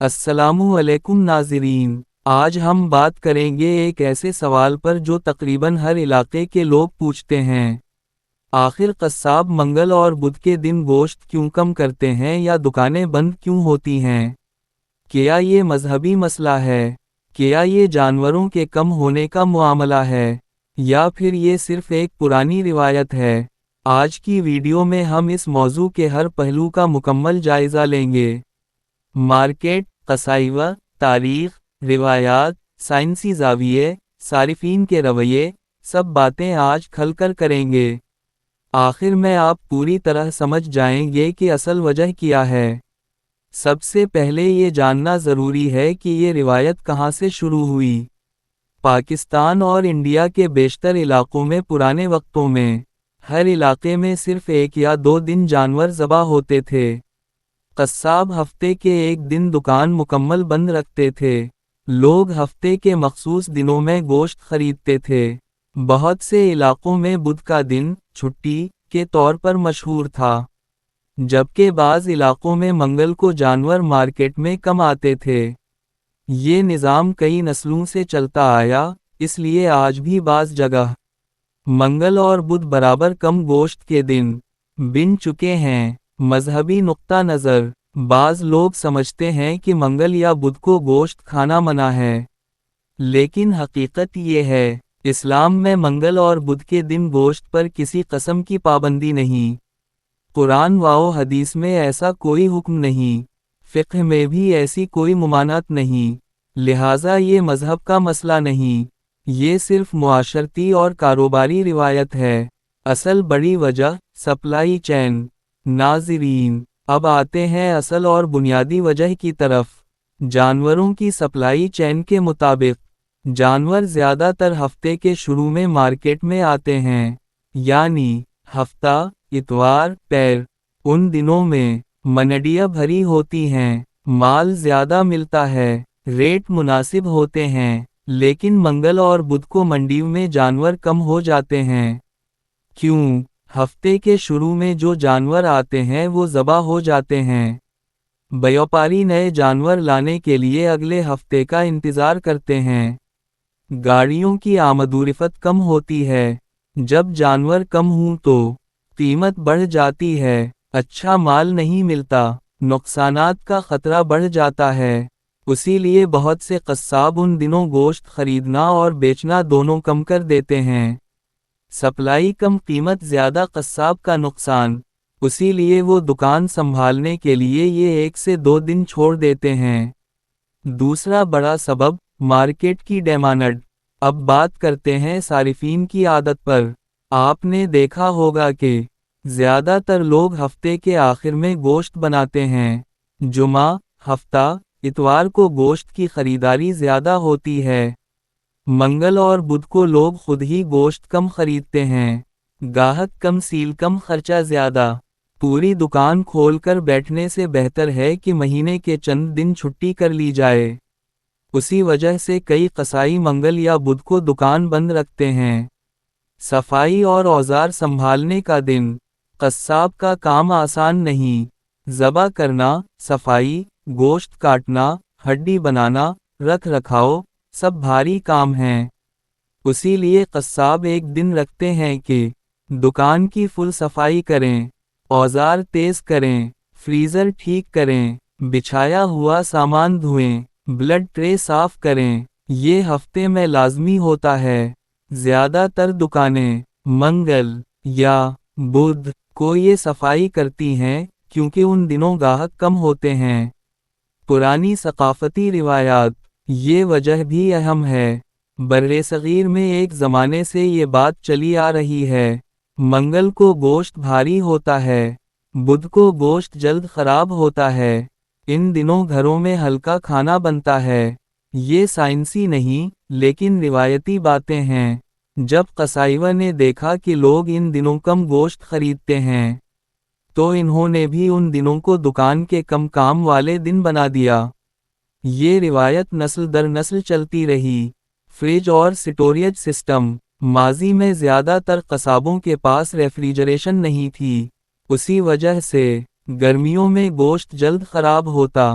السلام علیکم ناظرین، آج ہم بات کریں گے ایک ایسے سوال پر جو تقریباً ہر علاقے کے لوگ پوچھتے ہیں۔ آخر قصاب منگل اور بدھ کے دن گوشت کیوں کم کرتے ہیں یا دکانیں بند کیوں ہوتی ہیں؟ کیا یہ مذہبی مسئلہ ہے؟ کیا یہ جانوروں کے کم ہونے کا معاملہ ہے؟ یا پھر یہ صرف ایک پرانی روایت ہے؟ آج کی ویڈیو میں ہم اس موضوع کے ہر پہلو کا مکمل جائزہ لیں گے۔ مارکیٹ، قصائیوہ، تاریخ، روایات، سائنسی زاویے، صارفین کے رویے، سب باتیں آج کھل کر کریں گے۔ آخر میں آپ پوری طرح سمجھ جائیں گے کہ اصل وجہ کیا ہے۔ سب سے پہلے یہ جاننا ضروری ہے کہ یہ روایت کہاں سے شروع ہوئی۔ پاکستان اور انڈیا کے بیشتر علاقوں میں پرانے وقتوں میں، ہر علاقے میں صرف 1 یا 2 دن جانور ذبح ہوتے تھے۔ قصاب ہفتے کے ایک دن دکان مکمل بند رکھتے تھے۔ لوگ ہفتے کے مخصوص دنوں میں گوشت خریدتے تھے۔ بہت سے علاقوں میں بدھ کا دن چھٹی کے طور پر مشہور تھا، جبکہ بعض علاقوں میں منگل کو جانور مارکیٹ میں کم آتے تھے۔ یہ نظام کئی نسلوں سے چلتا آیا، اس لیے آج بھی بعض جگہ منگل اور بدھ برابر کم گوشت کے دن بن چکے ہیں۔ مذہبی نقطہ نظر، بعض لوگ سمجھتے ہیں کہ منگل یا بدھ کو گوشت کھانا منع ہے، لیکن حقیقت یہ ہے، اسلام میں منگل اور بدھ کے دن گوشت پر کسی قسم کی پابندی نہیں۔ قرآن و حدیث میں ایسا کوئی حکم نہیں، فقہ میں بھی ایسی کوئی ممانعت نہیں، لہٰذا یہ مذہب کا مسئلہ نہیں، یہ صرف معاشرتی اور کاروباری روایت ہے۔ اصل بڑی وجہ، سپلائی چین۔ ناظرین، اب آتے ہیں اصل اور بنیادی وجہ کی طرف۔ جانوروں کی سپلائی چین کے مطابق، جانور زیادہ تر ہفتے کے شروع میں مارکیٹ میں آتے ہیں، یعنی ہفتہ، اتوار، پیر۔ ان دنوں میں منڈیاں بھری ہوتی ہیں، مال زیادہ ملتا ہے، ریٹ مناسب ہوتے ہیں، لیکن منگل اور بدھ کو منڈی میں جانور کم ہو جاتے ہیں۔ کیوں؟ ہفتے کے شروع میں جو جانور آتے ہیں وہ ذبح ہو جاتے ہیں۔ بیوپاری نئے جانور لانے کے لیے اگلے ہفتے کا انتظار کرتے ہیں۔ گاڑیوں کی آمد و رفت کم ہوتی ہے۔ جب جانور کم ہوں تو قیمت بڑھ جاتی ہے، اچھا مال نہیں ملتا، نقصانات کا خطرہ بڑھ جاتا ہے۔ اسی لیے بہت سے قصاب ان دنوں گوشت خریدنا اور بیچنا دونوں کم کر دیتے ہیں۔ سپلائی کم، قیمت زیادہ، قصاب کا نقصان۔ اسی لیے وہ دکان سنبھالنے کے لیے یہ 1 سے 2 دن چھوڑ دیتے ہیں۔ دوسرا بڑا سبب، مارکیٹ کی ڈیمانڈ۔ اب بات کرتے ہیں صارفین کی عادت پر۔ آپ نے دیکھا ہوگا کہ زیادہ تر لوگ ہفتے کے آخر میں گوشت بناتے ہیں۔ جمعہ، ہفتہ، اتوار کو گوشت کی خریداری زیادہ ہوتی ہے۔ منگل اور بدھ کو لوگ خود ہی گوشت کم خریدتے ہیں، گاہک کم، سیل کم، خرچہ زیادہ۔ پوری دکان کھول کر بیٹھنے سے بہتر ہے کہ مہینے کے چند دن چھٹی کر لی جائے۔ اسی وجہ سے کئی قصائی منگل یا بدھ کو دکان بند رکھتے ہیں۔ صفائی اور اوزار سنبھالنے کا دن۔ قصاب کا کام آسان نہیں۔ ذبح کرنا، صفائی، گوشت کاٹنا، ہڈی بنانا، رکھ رکھاؤ، سب بھاری کام ہیں۔ اسی لیے قصاب ایک دن رکھتے ہیں کہ دکان کی فل صفائی کریں، اوزار تیز کریں، فریزر ٹھیک کریں، بچھایا ہوا سامان دھوئیں، بلڈ ٹرے صاف کریں۔ یہ ہفتے میں لازمی ہوتا ہے۔ زیادہ تر دکانیں منگل یا بدھ کو یہ صفائی کرتی ہیں کیونکہ ان دنوں گاہک کم ہوتے ہیں۔ پرانی ثقافتی روایات، یہ وجہ بھی اہم ہے۔ برصغیر میں ایک زمانے سے یہ بات چلی آ رہی ہے، منگل کو گوشت بھاری ہوتا ہے، بدھ کو گوشت جلد خراب ہوتا ہے، ان دنوں گھروں میں ہلکا کھانا بنتا ہے۔ یہ سائنسی نہیں، لیکن روایتی باتیں ہیں۔ جب قصائیوہ نے دیکھا کہ لوگ ان دنوں کم گوشت خریدتے ہیں، تو انہوں نے بھی ان دنوں کو دکان کے کم کام والے دن بنا دیا۔ یہ روایت نسل در نسل چلتی رہی۔ فریج اور سٹوریج سسٹم۔ ماضی میں زیادہ تر قصابوں کے پاس ریفریجریشن نہیں تھی، اسی وجہ سے گرمیوں میں گوشت جلد خراب ہوتا۔